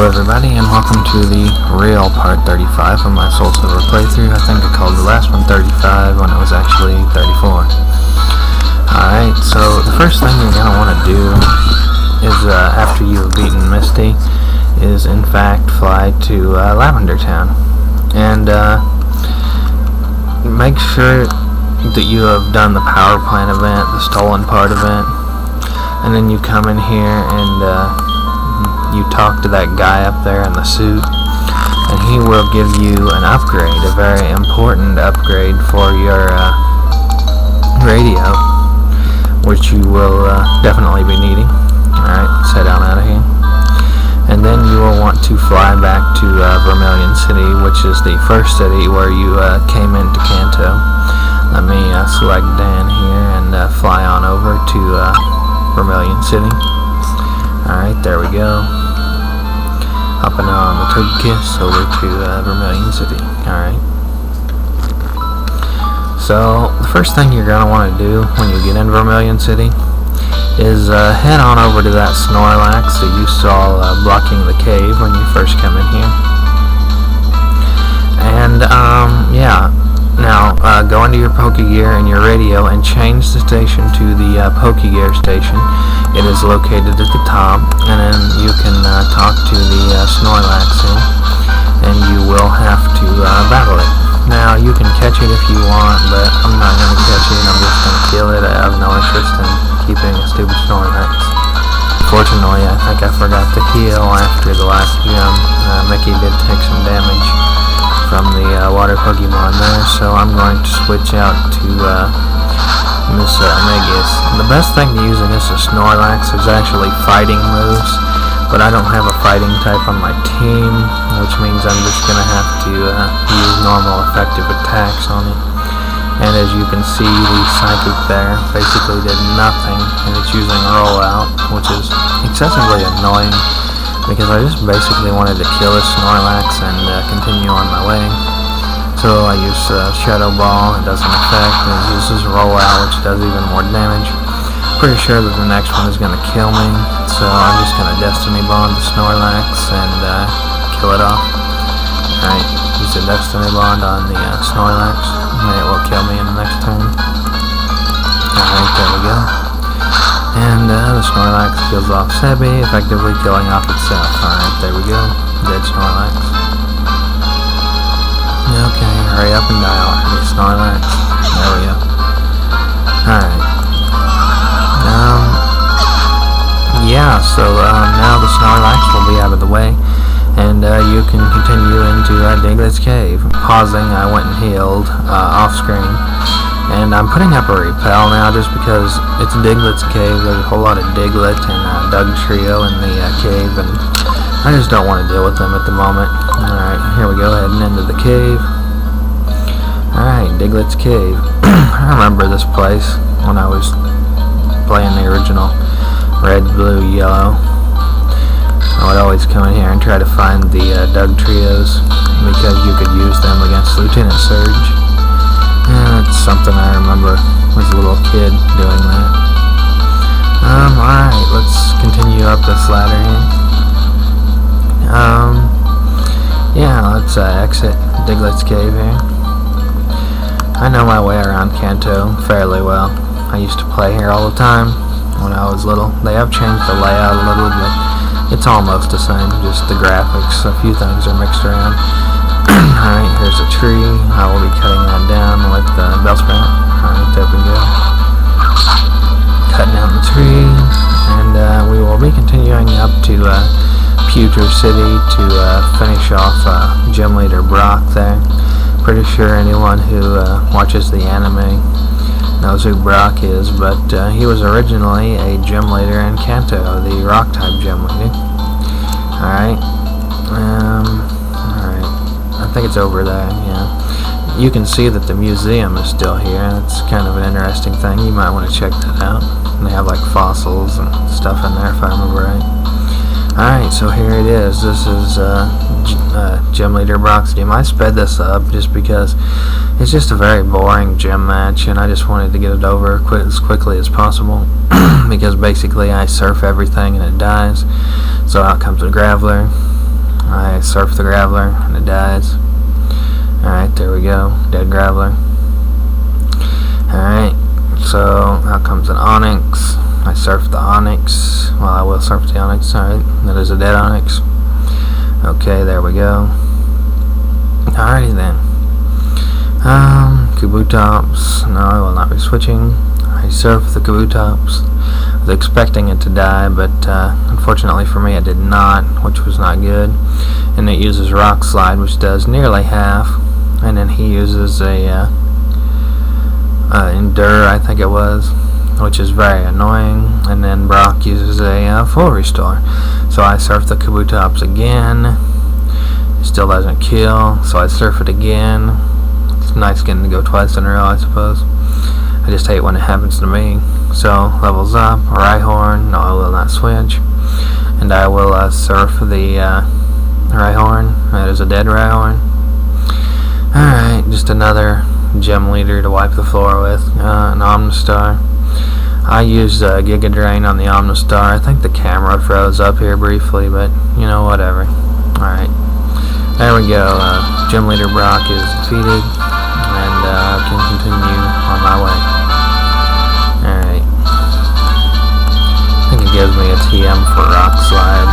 everybody, and welcome to the real part 35 of my Soul Silver playthrough. I think I called the last one 35 when it was actually 34. Alright, so the first thing you're going to want to do is, after you've beaten Misty, is in fact fly to Lavender Town. And make sure that you have done the power plant event, the stolen part event, and then you come in here and you talk to that guy up there in the suit, and he will give you an upgrade, a very important upgrade for your radio, which you will definitely be needing. Alright, let's head on out of here. And then you will want to fly back to Vermilion City, which is the first city where you came into Kanto. Let me select Dan here and fly on over to Vermilion City. Alright, there we go. Hopping on the Togekiss over to Vermilion City. Alright. So, the first thing you're going to want to do when you get in Vermilion City is head on over to that Snorlax that you saw blocking the cave when you first come in here. And, yeah. Now, go into your Pokegear and your radio and change the station to the Pokegear station. It is located at the top, and then you can talk to the Snorlax here, and you will have to battle it. Now, you can catch it if you want, but I'm not going to catch it. I'm just going to kill it. I have no interest in keeping a stupid Snorlax. Fortunately, I think I forgot to heal after the last gym. Mickey did take some damage from the water Pokemon there, so I'm going to switch out to Miss Megius. The best thing to use against a Snorlax is actually fighting moves, but I don't have a fighting type on my team, which means I'm just going to have to use normal effective attacks on it. And as you can see, the Psychic there basically did nothing, and it's using Rollout, which is excessively annoying, because I just basically wanted to kill this Snorlax and continue on my way. So I use Shadow Ball, it doesn't affect, and it uses Rollout, which does even more damage. Pretty sure that the next one is going to kill me, so I'm just going to Destiny Bond the Snorlax and kill it off. Alright, use the Destiny Bond on the Snorlax, and it will kill me in the next turn. Alright, there we go. And the Snorlax kills off Sebi, effectively killing off itself. Alright, there we go. Dead Snorlax. Okay, hurry up and die already, Snorlax. There we go. Alright. Yeah, so now the Snorlax will be out of the way, and you can continue into Diglett's Cave. Pausing, I went and healed off screen. And I'm putting up a repel now just because it's Diglett's Cave. There's a whole lot of Diglett and Dugtrio in the cave, and I just don't want to deal with them at the moment. Alright, here we go, heading into the cave. Alright, Diglett's Cave. I remember this place when I was playing the original Red, Blue, Yellow. I would always come in here and try to find the Dugtrios because you could use them against Lieutenant Surge. It's something I remember as a little kid doing that. Alright, let's continue up this ladder here. Yeah, let's exit Diglett's Cave here. I know my way around Kanto fairly well. I used to play here all the time when I was little. They have changed the layout a little, but it's almost the same, just the graphics. A few things are mixed around. Alright, here's a tree. I will be cutting that down with Bellsprout. Alright, there we go. Cutting down the tree, and we will be continuing up to Pewter City to finish off Gym Leader Brock there. Pretty sure anyone who watches the anime knows who Brock is, but he was originally a gym leader in Kanto, the Rock-type gym leader. Alright. Alright. I think it's over there, yeah. You can see that the museum is still here. It's kind of an interesting thing. You might want to check that out. And they have like fossils and stuff in there, if I remember right. Alright, so here it is. This is Gym Leader Brock's gym. I sped this up just because it's just a very boring gym match, and I just wanted to get it over as quickly as possible because basically I surf everything and it dies. So out comes a Graveler. I surf the Graveler and it dies. Alright, there we go. Dead Graveler. Alright, so out comes an Onyx. I surf the Onyx. Well, I will surf the Onyx. Alright, that is a dead Onyx. Okay, there we go. Alrighty then. Kabutops. No, I will not be switching. I surf the Kabutops. I was expecting it to die, but unfortunately for me it did not, which was not good. And it uses Rock Slide, which does nearly half. And then he uses a Endure, I think it was, which is very annoying. And then Brock uses a full restore. So I surf the Kabutops again. It still doesn't kill, so I surf it again. It's nice getting to go twice in a row, I suppose. I just hate when it happens to me. So levels up, Rhyhorn. No, I will not switch. And I will surf the Rhyhorn. That is a dead Rhyhorn. Alright, just another gym leader to wipe the floor with. An Omnistar. I used Giga Drain on the Omnistar. I think the camera froze up here briefly, but you know, whatever. Alright, there we go. Gym Leader Brock is defeated, and I can continue on my way. Alright. I think it gives me a TM for Rock Slide.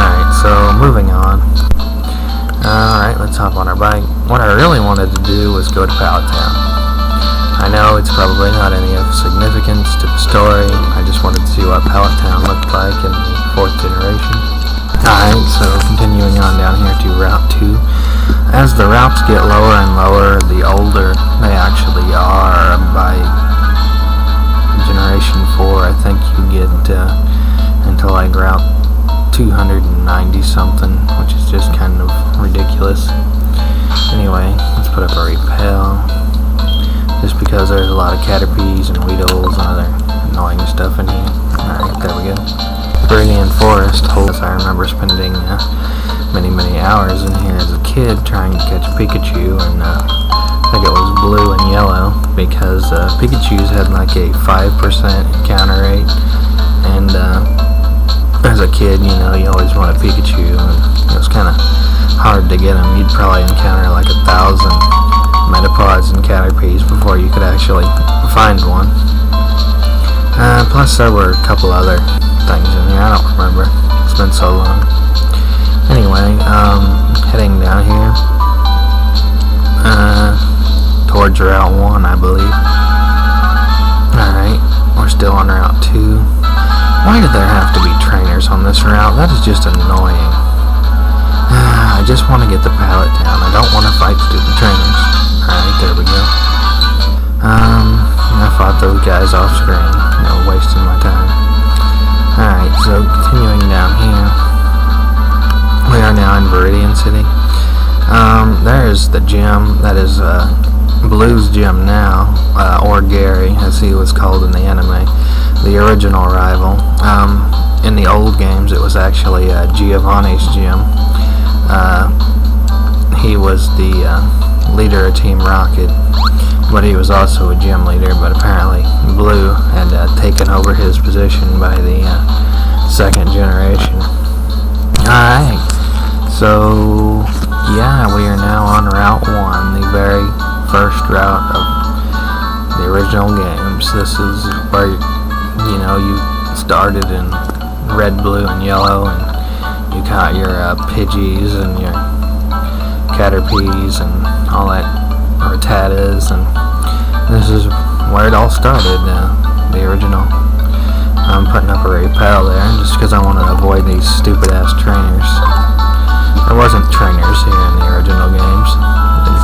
Alright, so moving on. Alright, let's hop on our bike. What I really wanted to do was go to Pallet Town. I know it's probably not any of significance to the story. I just wanted to see what Pallet Town looked like in the 4th generation. Alright, so continuing on down here to Route 2. As the routes get lower and lower, the older they actually are. By Generation 4, I think you get into like Route 290 something, which is just kind of ridiculous. Anyway, let's put up a repel. Just because there's a lot of Caterpies and Weedles and other annoying stuff in here. Alright, there we go. Viridian Forest holds. I remember spending many hours in here as a kid trying to catch Pikachu, and I think it was blue and yellow, because Pikachu's had like a 5% encounter rate, and as a kid, you know, you always want a Pikachu, and it was kind of hard to get them. You'd probably encounter like 1,000 Metapods and Caterpies before you could actually find one. Plus there were a couple other things in here, I don't remember. It's been so long. Anyway, heading down here towards Route 1, I believe. Alright, we're still on Route 2. Why do there have to be trainers on this route? That is just annoying. I just want to get the Pallet Town. I don't want to fight stupid trainers. Alright, there we go. I fought those guys off screen. No, wasting my time. Alright, so continuing down here. We are now in Viridian City. There's the gym. That is Blue's gym now, or Gary, as he was called in the anime. The original rival. In the old games, it was actually Giovanni's gym. He was the leader of Team Rocket, but he was also a gym leader. But apparently, Blue had taken over his position by the 2nd generation. Alright, so yeah, we are now on Route 1, the very first route of the original games. This is where, you know, you started in red, blue, and yellow, and you caught your Pidgeys and your Caterpies and all that Rattatas, and this is where it all started, the original. I'm putting up a repel there just because I want to avoid these stupid ass trainers. There wasn't trainers here in the original games.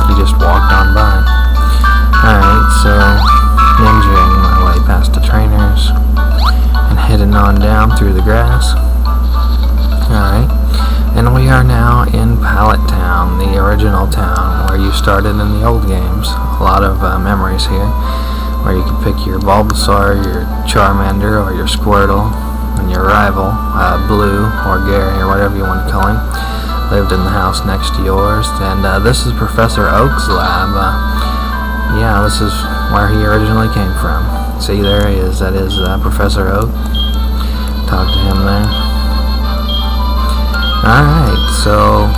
You just walked on by. Alright, so ninjaing my way past the trainers and heading on down through the grass. Alright, and we are now in Pallet Town, the original town where you started in the old games. A lot of memories here, where you could pick your Bulbasaur, your Charmander, or your Squirtle, and your rival, Blue, or Gary, or whatever you want to call him, lived in the house next to yours. And this is Professor Oak's lab. Yeah, this is where he originally came from. See, there he is. That is Professor Oak. Talk to him there. Alright, so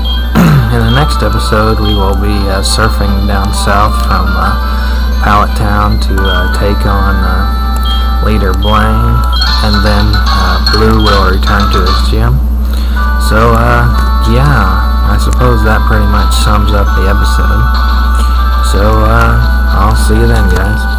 in the next episode we will be surfing down south from Pallet Town to take on Leader Blaine, and then Blue will return to his gym. So yeah, I suppose that pretty much sums up the episode. So I'll see you then, guys.